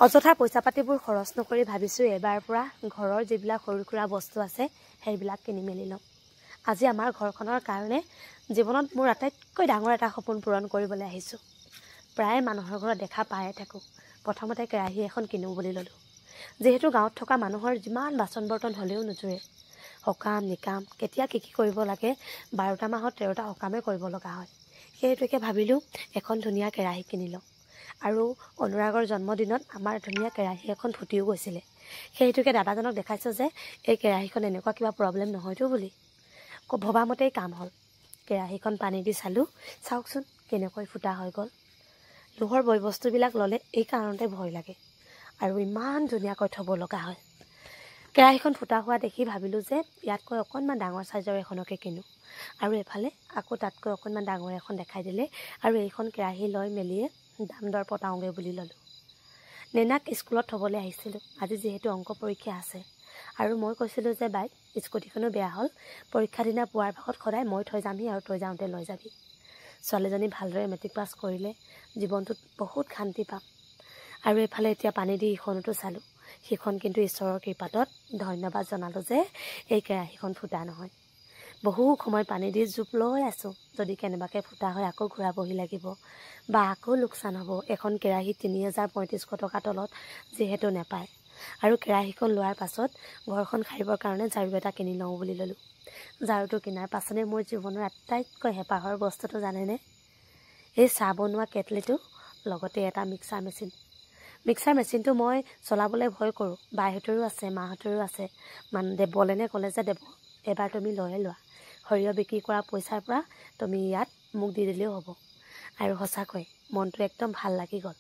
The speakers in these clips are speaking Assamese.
অযথা পইচা পাতিবোৰ খৰচ নকৰি ভাবিছোঁ এবাৰ পৰা ঘৰৰ যিবিলাক সৰু সুৰা বস্তু আছে সেইবিলাক কিনি মেলি ল'ম। আজি আমাৰ ঘৰখনৰ কাৰণে জীৱনত মোৰ আটাইতকৈ ডাঙৰ এটা সপোন পূৰণ কৰিবলৈ আহিছোঁ। প্ৰায় মানুহৰ ঘৰত দেখা পায়ে থাকোঁ। প্ৰথমতে কেৰাহী এখন কিনো বুলি ল'লোঁ। যিহেতু গাঁৱত থকা মানুহৰ যিমান বাচন বৰ্তন হ'লেও নোজোৰে। সকাম নিকাম কেতিয়া কি কৰিব লাগে 12টা মাহত 13টা সকামে কৰিব লগা হয়। সেইটোকে ভাবিলোঁ এখন ধুনীয়া কেৰাহী কিনি লওঁ। আৰু অনুৰাগৰ জন্মদিনত আমাৰ ধুনীয়া কেৰাহী এখন ফুটিও গৈছিলে। সেইটোকে দাদাজনক দেখাইছোঁ যে এই কেৰাহীখন এনেকুৱা কিবা প্ৰব্লেম নহয়তো বুলি। ভবামতেই কাম হ'ল। কেৰাহীখন পানী দি চালোঁ, চাওকচোন কেনেকৈ ফুটা হৈ গ'ল। লোহৰ বয়বস্তুবিলাক ল'লে এই কাৰণতে ভয় লাগে আৰু ইমান ধুনীয়াকৈ থ'ব লগা হয়। কেৰাহীখন ফুটা হোৱা দেখি ভাবিলোঁ যে ইয়াতকৈ অকণমান ডাঙৰ চাইজৰ এখনকে কিনো। আৰু এফালে আকৌ তাতকৈ অকণমান ডাঙৰ এখন দেখাই দিলে আৰু এইখন কেৰাহী লৈ মেলিয়ে দাম দৰ পতাওঁগৈ বুলি ল'লোঁ। নেনাক স্কুলত থ'বলৈ আহিছিলোঁ। আজি যিহেতু অংক পৰীক্ষা আছে আৰু মই কৈছিলোঁ যে বাইক স্কুটিখনো বেয়া হ'ল, পৰীক্ষা দিনা পোৱাৰ ভাগত সদায় মই থৈ যামহি আৰু তই যাওঁতে লৈ যাবি। ছোৱালীজনী ভালদৰে মেট্ৰিক পাছ কৰিলে জীৱনটোত বহুত শান্তি পাম। আৰু এইফালে এতিয়া পানী দি ইখনতো চালোঁ। সিখন কিন্তু ঈশ্বৰৰ কৃপাত ধন্যবাদ জনালোঁ যে এই কেৰাহীখন ফুটা নহয়। বহু সময় পানী দি জোপ লৈ আছোঁ। যদি কেনেবাকৈ ফুটা হয় আকৌ ঘূৰাবহি লাগিব বা আকৌ লোকচান হ'ব। এখন কেৰাহী 3035 টকা তলত যিহেতু নেপায়। আৰু কেৰাহীখন লোৱাৰ পাছত ঘৰখন সাৰিবৰ কাৰণে ঝাৰু এটা কিনি লওঁ বুলি ল'লোঁ। ঝাৰুটো কিনাৰ পাছতে মোৰ জীৱনৰ আটাইতকৈ হেঁপাহৰ বস্তুটো জানেনে? এই চাহ বনোৱা কেটলিটো লগতে এটা মিক্সাৰ মেচিন। মিক্সাৰ মেচিনটো মই চলাবলৈ ভয় কৰোঁ। বাইহঁতৰো আছে, মাহঁতৰো আছে। বলেনে ক'লে যে দেৱ এবাৰ তুমি লৈয়ে লোৱা। সৰিয়হ বিক্ৰী কৰা পইচাৰ পৰা তুমি ইয়াত মোক দি দিলেও হ'ব। আৰু সঁচাকৈ মনটো একদম ভাল লাগি গ'ল।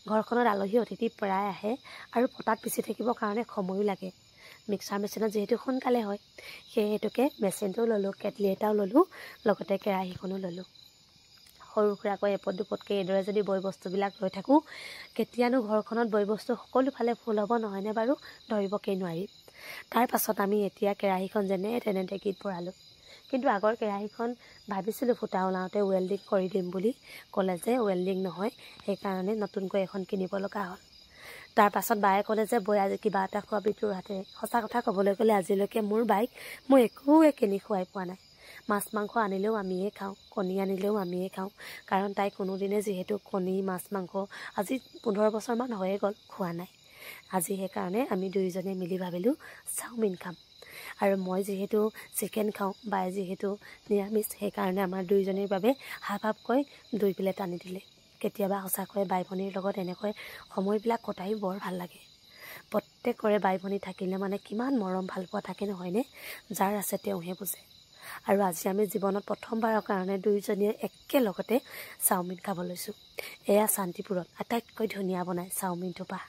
ঘৰখনত আলহী অতিথি প্ৰায় আহে আৰু পতাত পিচি থাকিবৰ কাৰণে সময়ো লাগে। মিক্সাৰ মেচিনত যিহেতু সোনকালে হয় সেই হেতুকে মেচিনটোও ল'লোঁ, কেটলি এটাও ল'লোঁ, লগতে কেৰাহীখনো ল'লোঁ। সৰু সুৰাকৈ এপদ দুপদকৈ এইদৰে যদি বয় বস্তুবিলাক লৈ থাকোঁ কেতিয়ানো ঘৰখনত বয় বস্তু সকলোফালে ফুল হ'ব নহয়নে বাৰু? ধৰিবকেই নোৱাৰি। তাৰ পাছত আমি এতিয়া কেৰাহীখন যেনে তেনেতে গীত ভৰালোঁ। কিন্তু আগৰ কেৰাহীখন ভাবিছিলোঁ ফুটা ওলাওঁতে ৱেল্ডিং কৰি দিম বুলি, ক'লে যে ৱেল্ডিং নহয়, সেইকাৰণে নতুনকৈ এখন কিনিব লগা হ'ল। তাৰ পাছত বায়ে ক'লে যে বৈ আজি কিবা এটা খোৱাবি তোৰ হাতেৰে। সঁচা কথা ক'বলৈ গ'লে আজিলৈকে মোৰ বাইক মই একোৱে কিনি খুৱাই পোৱা নাই। মাছ মাংস আনিলেও আমিয়ে খাওঁ, কণী আনিলেও আমিয়ে খাওঁ। কাৰণ তাই কোনোদিনে যিহেতু কণী মাছ মাংস আজি 15 বছৰমান হৈয়ে গ'ল খোৱা নাই। আজি সেইকাৰণে আমি দুয়োজনে মিলি ভাবিলোঁ চাওমিন খাম। আৰু মই যিহেতু চিকেন খাওঁ, বায়ে যিহেতু নিৰামিষ, সেইকাৰণে আমাৰ দুয়োজনীৰ বাবে হাফ হাফকৈ 2 প্লেট আনি দিলে। কেতিয়াবা সঁচাকৈ বাই ভনীৰ লগত এনেকৈ সময়বিলাক কটাই বৰ ভাল লাগে। প্ৰত্যেকৰে বাই ভনী থাকিলে মানে কিমান মৰম ভাল পোৱা থাকে নহয়নে? যাৰ আছে তেওঁহে বুজে। আৰু আজি আমি জীৱনত প্ৰথমবাৰৰ কাৰণে দুয়োজনীয়ে একেলগতে চাওমিন খাব লৈছোঁ। এয়া শান্তিপুৰত আটাইতকৈ ধুনীয়া বনায় চাওমিনটো পা।